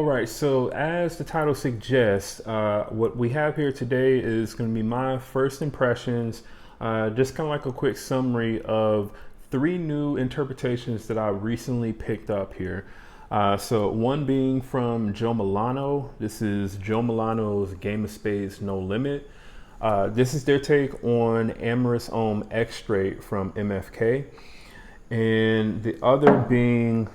All right, so as the title suggests, what we have here today is going to be my first impressions, just kind of like a quick summary of three new interpretations that I recently picked up here. So one being from Joe Milano. This is Joe Milano's Game of Spades No Limit. This is their take on Amorous Ohm X Straight from MFK. And the other being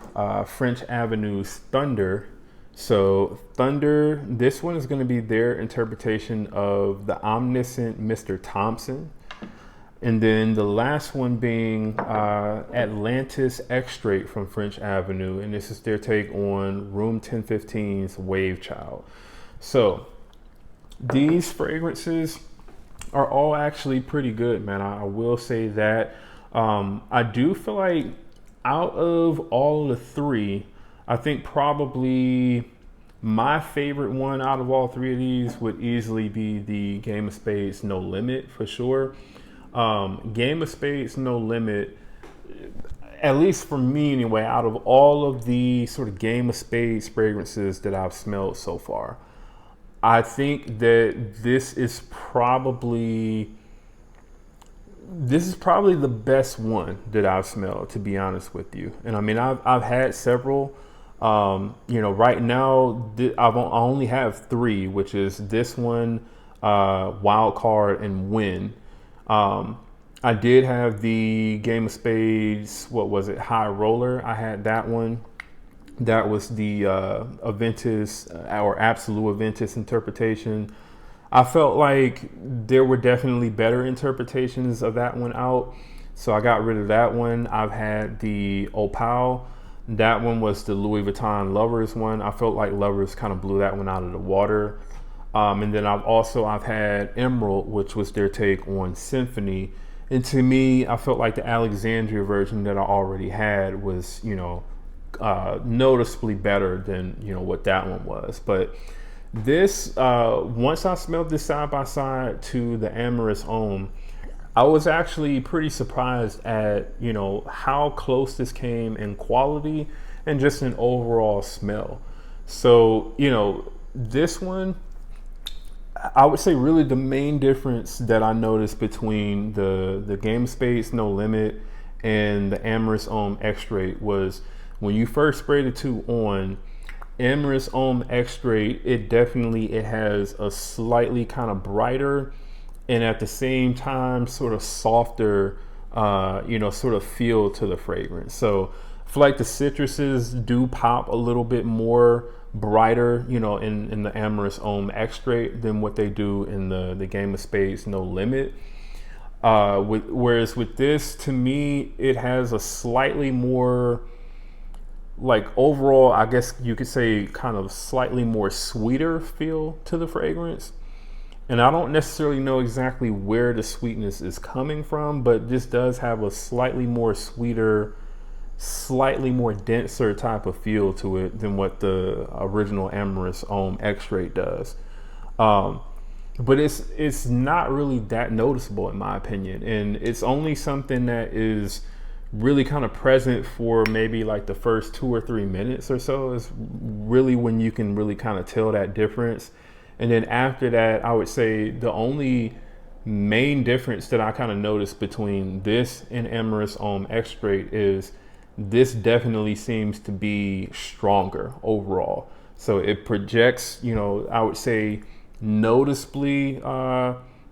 French Avenue's Thunder. So Thunder, this one is going to be their interpretation of the omniscient Mr. Thompson. And then the last one being Atlantis X Straight from French Avenue. And this is their take on Room 1015's Wave Child. So these fragrances are all actually pretty good, man. I will say that. I do feel like out of all the three, I think probably my favorite one out of all three of these would easily be the Game of Spades No Limit for sure. Game of Spades No Limit, at least for me anyway, out of all of the sort of Game of Spades fragrances that I've smelled so far, I think that this is probably the best one that I've smelled, to be honest with you. And I mean, I've had several. Right now I only have three, which is this one, Wild Card, and Win. I did have the Game of Spades, what was it, High Roller. I had that one. That was the Aventus or Absolute Aventus interpretation. I felt like there were definitely better interpretations of that one out, so I got rid of that one. I've had the Opal. That one was the Louis Vuitton Lovers one. I felt like Lovers kind of blew that one out of the water. And then I've had Emerald, which was their take on Symphony. And to me, I felt like the Alexandria version that I already had was, noticeably better than, what that one was. But this, once I smelled this side by side to the Amorous Ohm, I was actually pretty surprised at, how close this came in quality and just an overall smell. So, this one, I would say really the main difference that I noticed between the Game of Spades No Limit and the Amorous Ohm X Straight was when you first sprayed the two on, Amorous Ohm X Straight, it has a slightly kind of brighter and at the same time sort of softer, sort of feel to the fragrance. So I feel like the citruses do pop a little bit more brighter, in the Amorous Ohm X Straight than what they do in the Game of Spades No Limit. Whereas with this, to me, it has a slightly more, like, overall, I guess you could say kind of slightly more sweeter feel to the fragrance. And I don't necessarily know exactly where the sweetness is coming from, but this does have a slightly more sweeter, slightly more denser type of feel to it than what the original Amorous Ohm X Straight does. But it's not really that noticeable in my opinion. And it's only something that is really kind of present for maybe like the first 2 or 3 minutes or so is really when you can really kind of tell that difference. And then after that, I would say the only main difference that I kind of noticed between this and Amorous Ohm X Straight is this definitely seems to be stronger overall. So it projects, I would say noticeably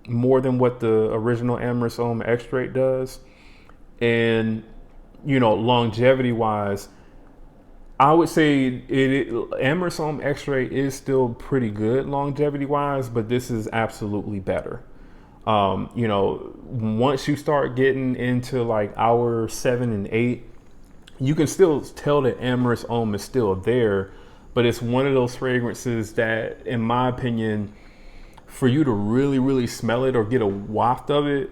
more than what the original Amorous Ohm X Straight does. And, longevity wise, I would say Amorous Ohm X Straight is still pretty good longevity wise, but this is absolutely better. Once you start getting into like hour 7 and 8, you can still tell that Amorous Ohm is still there, but it's one of those fragrances that, in my opinion, for you to really, really smell it or get a waft of it,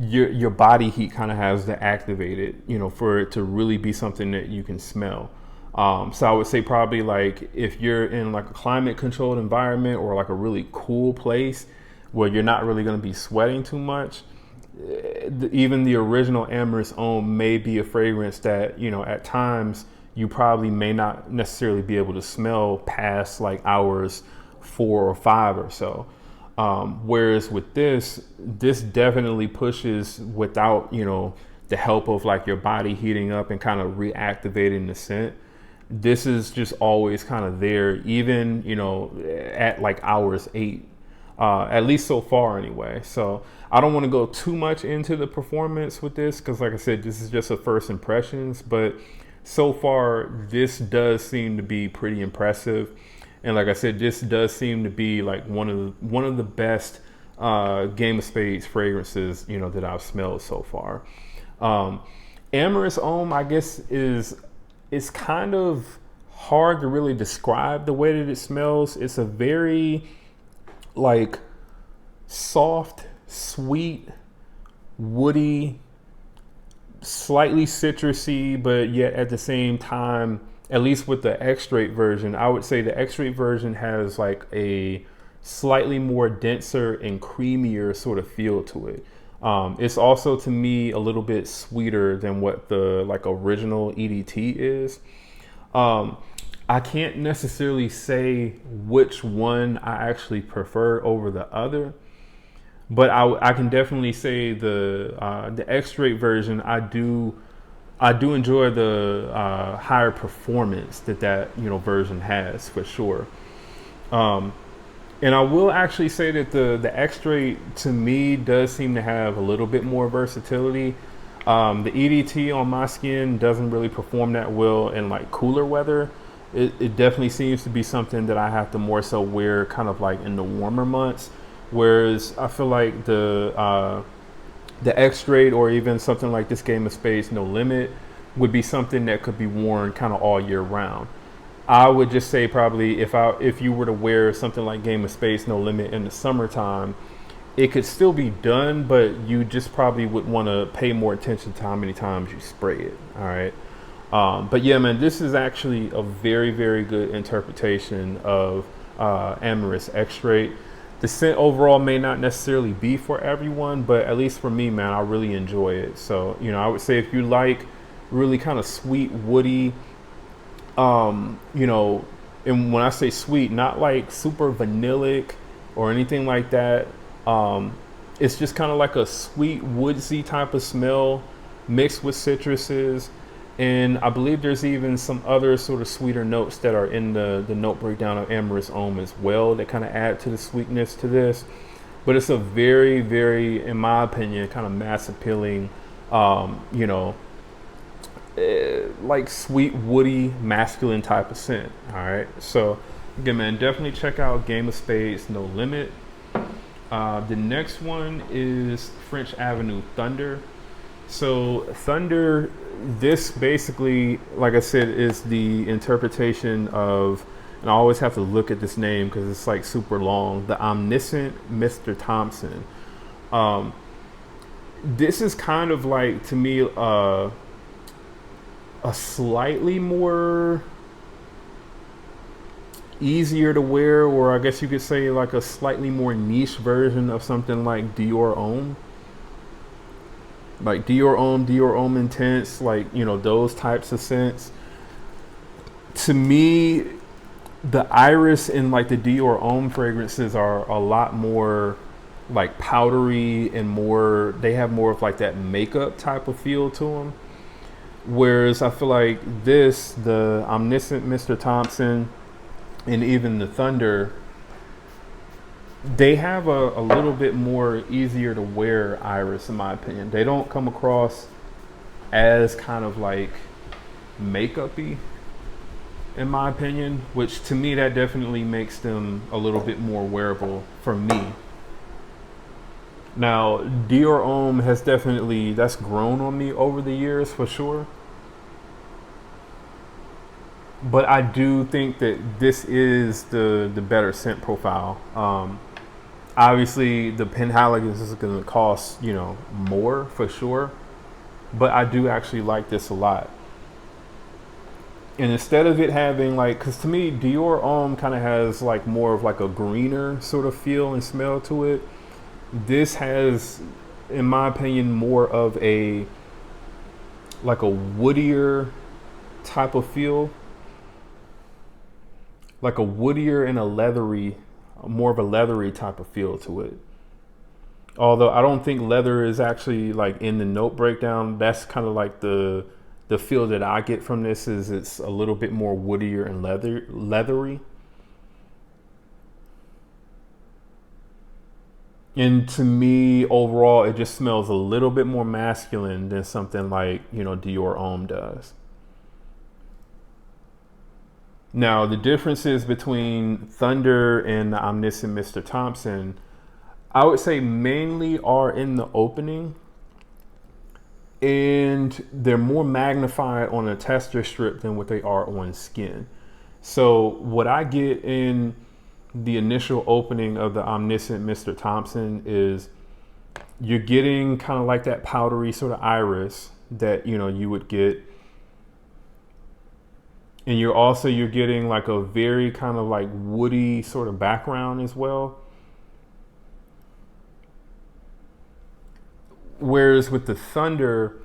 your body heat kind of has to activate it, for it to really be something that you can smell. So I would say probably like if you're in like a climate controlled environment or like a really cool place where you're not really going to be sweating too much, even the original Amorous Ohm may be a fragrance that, at times you probably may not necessarily be able to smell past like hours 4 or 5 or so. Whereas with this definitely pushes without, the help of like your body heating up and kind of reactivating the scent. This is just always kind of there, even, at like hours 8, at least so far anyway. So I don't want to go too much into the performance with this because, like I said, this is just a first impressions. But so far, this does seem to be pretty impressive. And like I said, this does seem to be like one of the best Game of Spades fragrances, that I've smelled so far. Amorous Homme, I guess, it's kind of hard to really describe the way that it smells. It's a very like soft, sweet, woody, slightly citrusy, but yet at the same time, at least with the X-Straight version, I would say the X-Straight version has like a slightly more denser and creamier sort of feel to it. It's also, to me, a little bit sweeter than what the like original EDT is. I can't necessarily say which one I actually prefer over the other, but I can definitely say the X-Straight version, I do enjoy the higher performance that version has for sure. And I will actually say that the X-Straight to me does seem to have a little bit more versatility. The EDT on my skin doesn't really perform that well in like cooler weather. It definitely seems to be something that I have to more so wear kind of like in the warmer months. Whereas I feel like the X-Straight or even something like this Game of Spades No Limit would be something that could be worn kind of all year round. I would just say probably if you were to wear something like Game of Spades No Limit in the summertime, it could still be done, but you just probably would want to pay more attention to how many times you spray it. All right. But yeah, man, this is actually a very, very good interpretation of Amorous X-Straight. The scent overall may not necessarily be for everyone, but at least for me, man, I really enjoy it. So, I would say if you like really kind of sweet, woody, and when I say sweet, not like super vanillic or anything like that. It's just kind of like a sweet, woodsy type of smell mixed with citruses. And I believe there's even some other sort of sweeter notes that are in the note breakdown of Amorous Homme as well that kind of add to the sweetness to this. But it's a very, very, in my opinion, kind of mass appealing, like sweet, woody, masculine type of scent. All right. So again, man, definitely check out Game of Spades No Limit. The next one is French Avenue Thunder. So Thunder, this basically, like I said, is the interpretation of, and I always have to look at this name because it's like super long, the Omniscient Mr. Thompson. This is kind of like, to me, a slightly more easier to wear, or I guess you could say like a slightly more niche version of something like Dior Homme. Like Dior Homme Intense, like, those types of scents. To me, the iris in like the Dior Homme fragrances are a lot more like powdery and more, they have more of like that makeup type of feel to them. Whereas I feel like this, the Omniscient Mr. Thompson, and even the Thunder, they have a little bit more easier to wear iris, in my opinion. They don't come across as kind of like makeup-y, in my opinion, which to me, that definitely makes them a little bit more wearable for me. Now, Dior Homme has definitely, that's grown on me over the years for sure. But I do think that this is the better scent profile. Obviously, the Penhaligon's is going to cost, more for sure. But I do actually like this a lot. And instead of it having like, because to me, Dior Homme kind of has like more of like a greener sort of feel and smell to it. This has, in my opinion, more of a, like a woodier, type of feel, like a woodier and a leathery, more of a leathery type of feel to it. Although I don't think leather is actually like in the note breakdown. That's kind of like the feel that I get from this is it's a little bit more woodier and leathery. And to me, overall, it just smells a little bit more masculine than something like, Dior Homme does. Now, the differences between Thunder and the Omniscient Mr. Thompson, I would say mainly are in the opening, and they're more magnified on a tester strip than what they are on skin. So what I get in the initial opening of the Omniscient Mr. Thompson is you're getting kind of like that powdery sort of iris that you would get, and you're getting like a very kind of like woody sort of background as well. Whereas with the Thunder,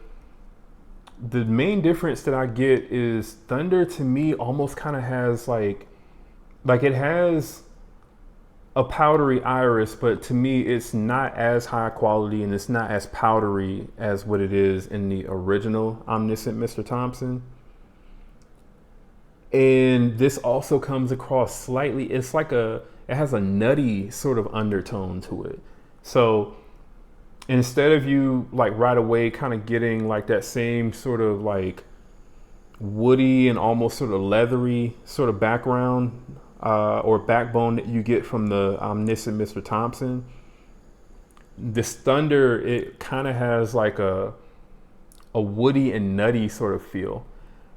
the main difference that I get is Thunder to me almost kind of has like it has a powdery iris, but to me it's not as high quality and it's not as powdery as what it is in the original Omniscient Mr. Thompson. And this also comes across slightly, it has a nutty sort of undertone to it. So instead of you like right away kind of getting like that same sort of like woody and almost sort of leathery sort of background or backbone that you get from the Omniscient Mr. Thompson, this Thunder, it kind of has like a woody and nutty sort of feel.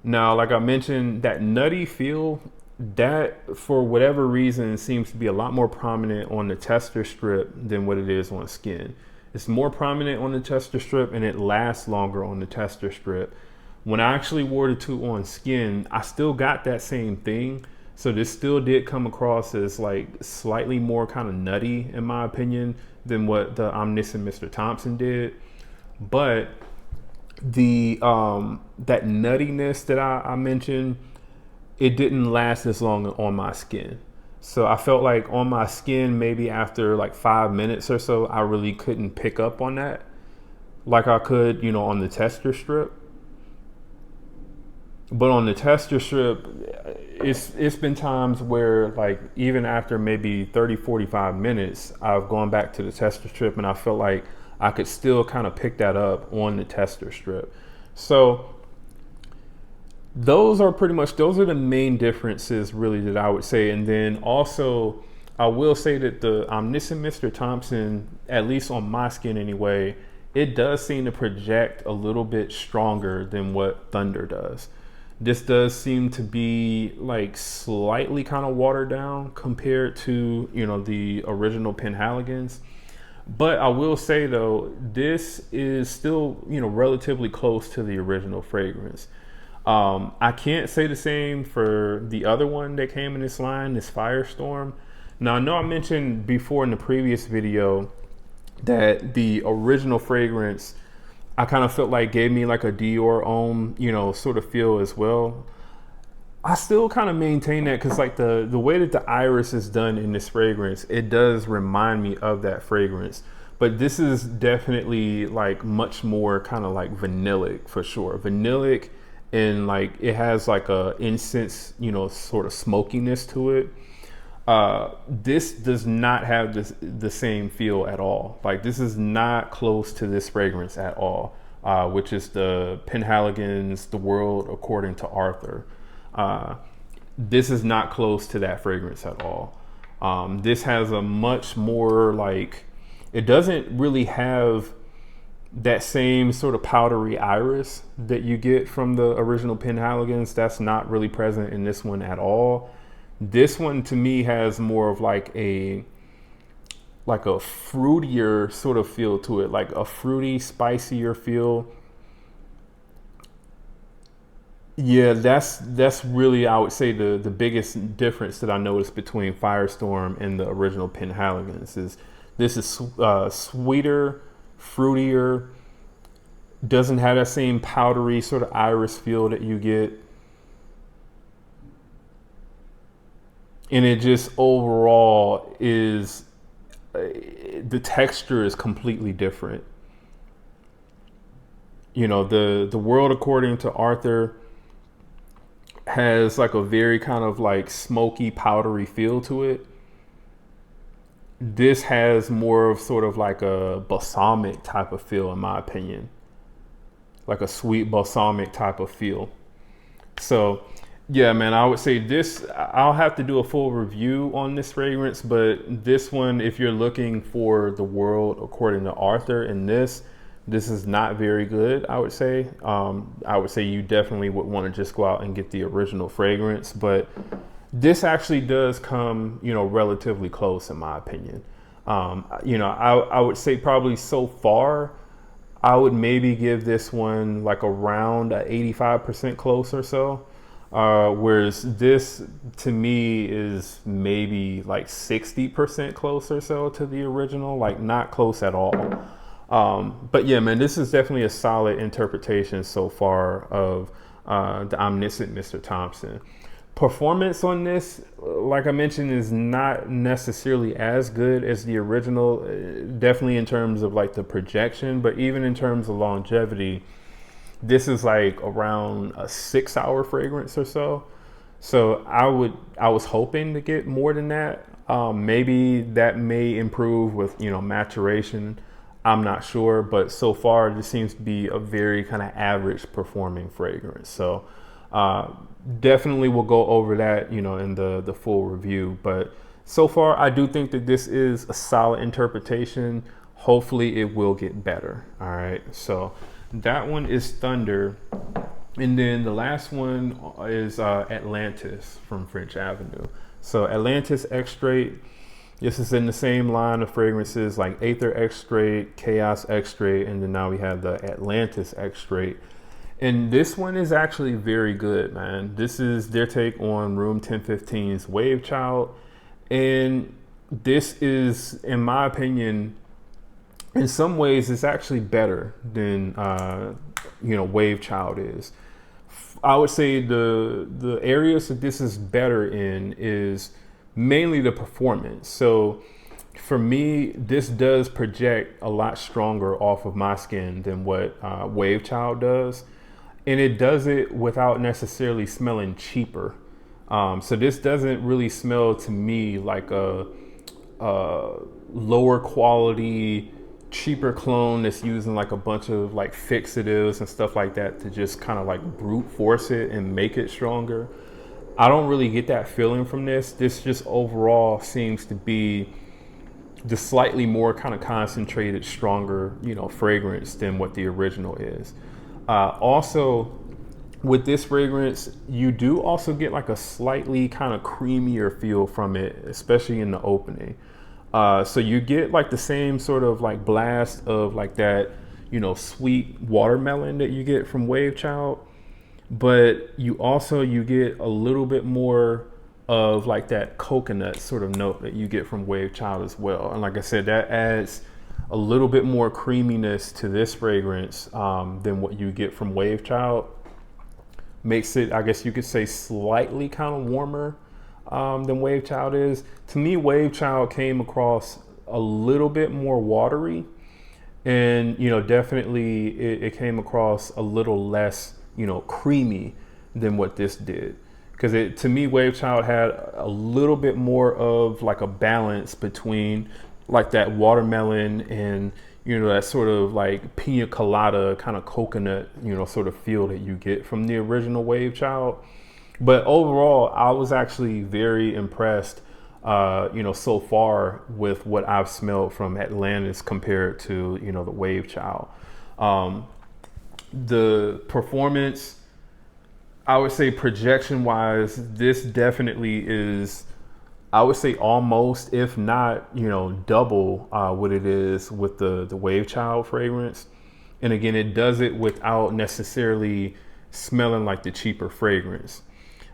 Now, like I mentioned, that nutty feel, that for whatever reason seems to be a lot more prominent on the tester strip than what it is on skin. It's more prominent on the tester strip and it lasts longer on the tester strip. When I actually wore the two on skin, I still got that same thing. So this still did come across as like slightly more kind of nutty in my opinion than what the Omniscient Mr. Thompson did. But the that nuttiness that I mentioned, it didn't last as long on my skin. So I felt like on my skin, maybe after like 5 minutes or so, I really couldn't pick up on that like I could, on the tester strip. But on the tester strip, it's been times where like even after maybe 30-45 minutes, I've gone back to the tester strip and I felt like I could still kind of pick that up on the tester strip. So those are the main differences really that I would say. And then also I will say that the Omniscient Mr. Thompson, at least on my skin anyway, it does seem to project a little bit stronger than what Thunder does. This does seem to be like slightly kind of watered down compared to, the original Penhaligon's. But I will say though, this is still, relatively close to the original fragrance. I can't say the same for the other one that came in this line, this Firestorm. Now I know I mentioned before in the previous video that the original fragrance, I kind of felt like gave me like a Dior Homme, sort of feel as well. I still kind of maintain that because like the way that the iris is done in this fragrance, it does remind me of that fragrance. But this is definitely like much more kind of like vanillic for sure. Vanillic, and like it has like a incense, sort of smokiness to it. This does not have the same feel at all. Like this is not close to this fragrance at all, which is the Penhaligon's The World According to Arthur. This is not close to that fragrance at all. This has a much more like, it doesn't really have that same sort of powdery iris that you get from the original Penhaligon's. That's not really present in this one at all. This one to me has more of like a fruitier sort of feel to it, like a fruity, spicier feel. Yeah, that's really, I would say, the biggest difference that I noticed between Firestorm and the original Penhaligon's is this is sweeter, fruitier, doesn't have that same powdery sort of iris feel that you get. and it just overall is the texture is completely different. You know, the world according to Arthur has like a very kind of like smoky, powdery feel to it. This has more of sort of like a balsamic type of feel, in my opinion, like a sweet balsamic type of feel. So, yeah, man, I would say this. I'll have to do a full review on this fragrance, but this one, if you're looking for the world according to Arthur, in this is not very good. I would say you definitely would want to just go out and get the original fragrance, but this actually does come, you know, relatively close in my opinion. I would say probably so far, I would maybe give this one like around a 85% close or so. Whereas this to me is maybe like 60% close or so to the original, like not close at all. But yeah, man, this is definitely a solid interpretation so far of the Omniscient Mr. Thompson. Performance on this, like I mentioned, is not necessarily as good as the original, definitely in terms of like the projection, but even in terms of longevity, this is like around a 6 hour fragrance or so. So I was hoping to get more than that. Maybe that may improve with, you know, maturation. I'm not sure, but so far this seems to be a very kind of average performing fragrance. So definitely we'll go over that, you know, in the full review. But so far, I do think that this is a solid interpretation. Hopefully it will get better. All right. So that one is Thunder. And then the last one is Atlantis from French Avenue. So Atlantis X Straight. This is in the same line of fragrances like Aether X Straight, Chaos X Straight, and then now we have the Atlantis X Straight. And this one is actually very good, man. This is their take on Room 1015's Wave Child. And this is, in my opinion, in some ways, it's actually better than, Wave Child is. I would say the areas that this is better in is mainly the performance. So for me, this does project a lot stronger off of my skin than what Wave Child does. And it does it without necessarily smelling cheaper. So this doesn't really smell to me like a lower quality, cheaper clone that's using like a bunch of like fixatives and stuff like that to just kind of like brute force it and make it stronger. I don't really get that feeling from this. This just overall seems to be the slightly more kind of concentrated, stronger, you know, fragrance than what the original is. Also, with this fragrance, you do also get like a slightly kind of creamier feel from it, especially in the opening. So you get like the same sort of like blast of like that, you know, sweet watermelon that you get from Wave Child, but you get a little bit more of like that coconut sort of note that you get from Wave Child as well. And like I said, that adds a little bit more creaminess to this fragrance than what you get from Wave Child. Makes it, I guess you could say, slightly kind of warmer than Wave Child is. To me, Wave Child came across a little bit more watery, and you know, definitely it came across a little less, you know, creamy than what this did. Because to me, Wave Child had a little bit more of like a balance between like that watermelon and, you know, that sort of like pina colada kind of coconut, you know, sort of feel that you get from the original Wave Child. But overall, I was actually very impressed, so far with what I've smelled from Atlantis compared to, you know, the Wave Child. The performance, I would say projection wise, this definitely is, I would say almost, if not, you know, double what it is with the Wave Child fragrance. And again, it does it without necessarily smelling like the cheaper fragrance.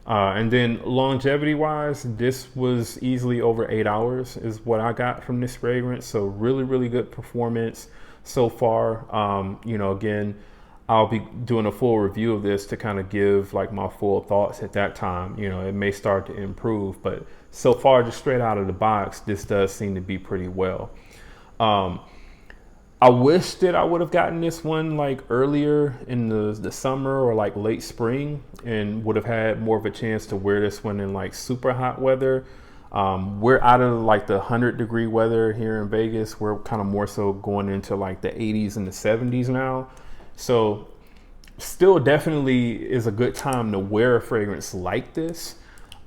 And then longevity wise, this was easily over 8 hours is what I got from this fragrance. So really, really good performance so far. Again, I'll be doing a full review of this to kind of give like my full thoughts at that time. You know, it may start to improve, but so far, just straight out of the box, this does seem to be pretty well. Um, I wish that I would have gotten this one like earlier in the summer or like late spring, and would have had more of a chance to wear this one in like super hot weather. We're out of like the 100-degree weather here in Vegas. We're kind of more so going into like the 80s and the 70s now. So still definitely is a good time to wear a fragrance like this.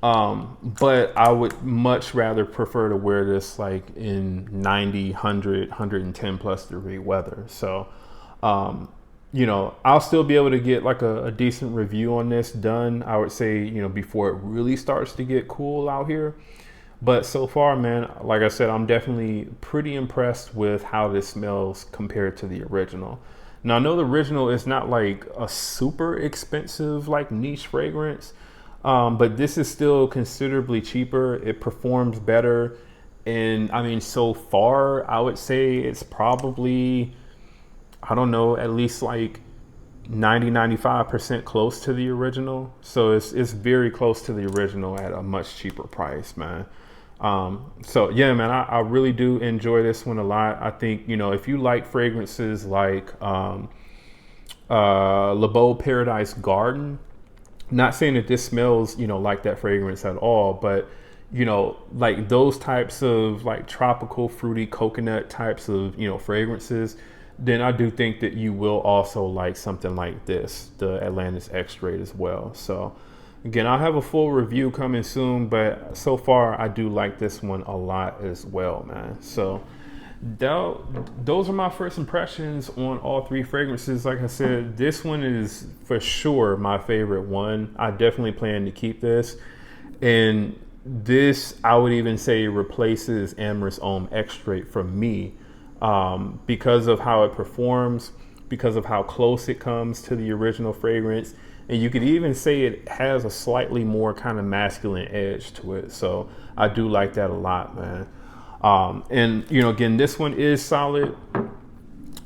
But I would much rather prefer to wear this like in 90, 100, 110 plus degree weather. So, I'll still be able to get like a decent review on this done, I would say, before it really starts to get cool out here. But so far, man, like I said, I'm definitely pretty impressed with how this smells compared to the original. Now, I know the original is not like a super expensive, like niche fragrance, but this is still considerably cheaper. It performs better. And I mean, so far, I would say it's probably, I don't know, at least like 95% close to the original. So it's very close to the original at a much cheaper price, man. So yeah, man, I really do enjoy this one a lot. I think, if you like fragrances like Le Beau Paradise Garden, not saying that this smells, like that fragrance at all, but like those types of like tropical fruity coconut types of, fragrances, then I do think that you will also like something like this, the Atlantis X-Ray as well. So again, I'll have a full review coming soon, but so far I do like this one a lot as well, man. So those are my first impressions on all three fragrances. Like I said, this one is for sure my favorite one. I definitely plan to keep this. And this, I would even say, replaces Amorous Homme X-Ray for me, because of how it performs, because of how close it comes to the original fragrance. And you could even say it has a slightly more kind of masculine edge to it. So I do like that a lot, man. And again, this one is solid.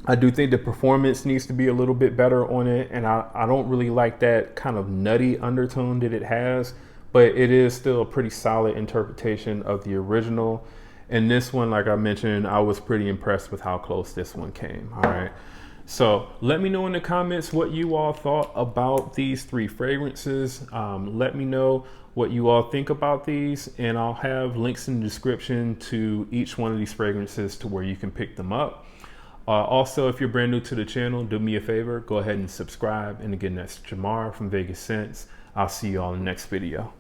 I do think the performance needs to be a little bit better on it. And I don't really like that kind of nutty undertone that it has, but it is still a pretty solid interpretation of the original. And this one, like I mentioned, I was pretty impressed with how close this one came. All right. So let me know in the comments what you all thought about these three fragrances. Let me know what you all think about these, and I'll have links in the description to each one of these fragrances to where you can pick them up. Also, if you're brand new to the channel, do me a favor, go ahead and subscribe. And again, that's Jamar from Vegas Scents. I'll see you all in the next video.